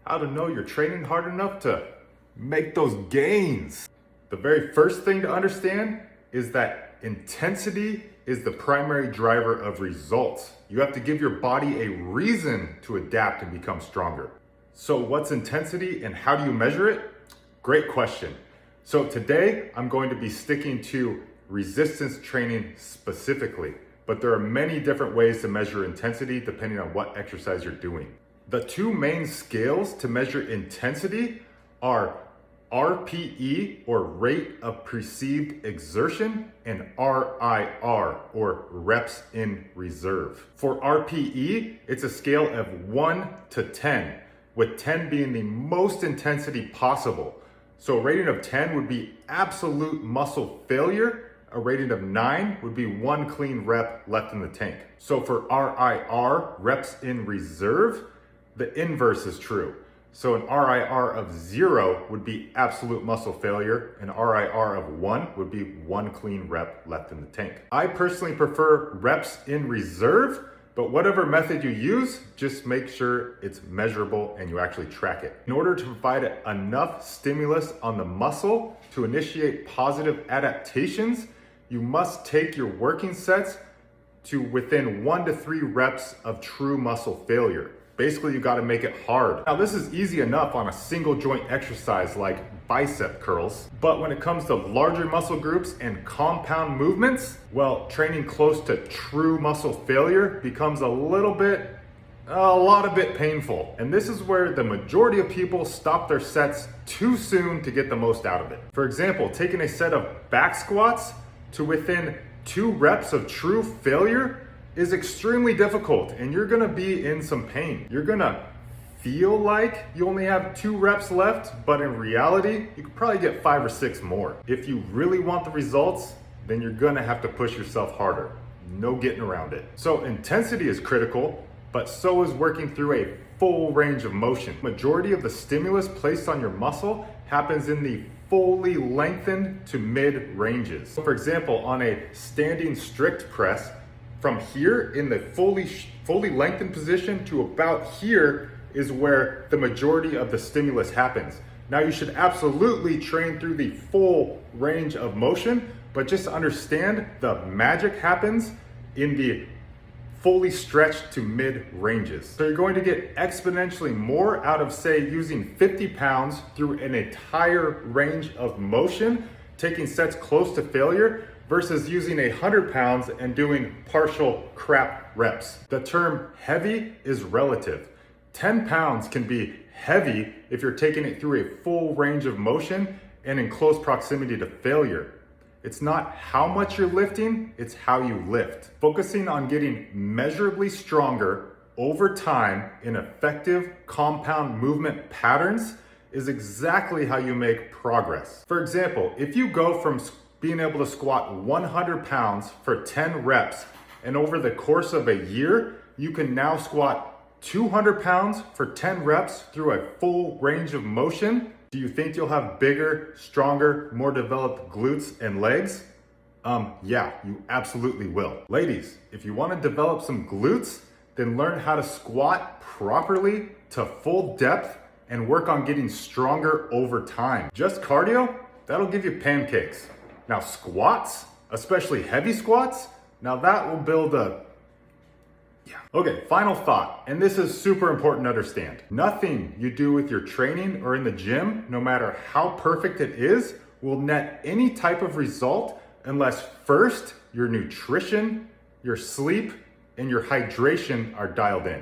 how to know you're training hard enough to make those gains. The very first thing to understand is that intensity is the primary driver of results. You have to give your body a reason to adapt and become stronger. So what's intensity and how do you measure it? Great question. So today I'm going to be sticking to resistance training specifically, but there are many different ways to measure intensity depending on what exercise you're doing. The two main scales to measure intensity are RPE, or rate of perceived exertion, and RIR, or reps in reserve. For RPE, it's a scale of 1 to 10, with 10 being the most intensity possible. So a rating of 10 would be absolute muscle failure. A rating of 9 would be one clean rep left in the tank. So for RIR, reps in reserve, the inverse is true. So an RIR of 0 would be absolute muscle failure, and RIR of 1 would be one clean rep left in the tank. I personally prefer reps in reserve, but whatever method you use, just make sure it's measurable and you actually track it. In order to provide enough stimulus on the muscle to initiate positive adaptations, you must take your working sets to within 1 to 3 reps of true muscle failure. Basically, you gotta make it hard. Now, this is easy enough on a single joint exercise like bicep curls, but when it comes to larger muscle groups and compound movements, well, training close to true muscle failure becomes a lot of bit painful. And this is where the majority of people stop their sets too soon to get the most out of it. For example, taking a set of back squats to within 2 reps of true failure is extremely difficult, and you're gonna be in some pain. You're gonna feel like you only have 2 reps left, but in reality, you could probably get 5 or 6 more. If you really want the results, then you're gonna have to push yourself harder. No getting around it. So intensity is critical, but so is working through a full range of motion. Majority of the stimulus placed on your muscle happens in the fully lengthened to mid ranges. For example, on a standing strict press, from here in the fully lengthened position to about here is where the majority of the stimulus happens. Now you should absolutely train through the full range of motion, but just understand the magic happens in the fully stretched to mid ranges. So you're going to get exponentially more out of, say, using 50 pounds through an entire range of motion, taking sets close to failure, versus using 100 pounds and doing partial crap reps. The term heavy is relative. 10 pounds can be heavy if you're taking it through a full range of motion and in close proximity to failure. It's not how much you're lifting, it's how you lift. Focusing on getting measurably stronger over time in effective compound movement patterns is exactly how you make progress. For example, if you go from being able to squat 100 pounds for 10 reps, and over the course of a year, you can now squat 200 pounds for 10 reps through a full range of motion. Do you think you'll have bigger, stronger, more developed glutes and legs? Yeah, you absolutely will. Ladies, if you want to develop some glutes, then learn how to squat properly to full depth and work on getting stronger over time. Just cardio, that'll give you pancakes. Now squats, especially heavy squats, now that will build Okay, final thought, and this is super important to understand. Nothing you do with your training or in the gym, no matter how perfect it is, will net any type of result unless first your nutrition, your sleep, and your hydration are dialed in.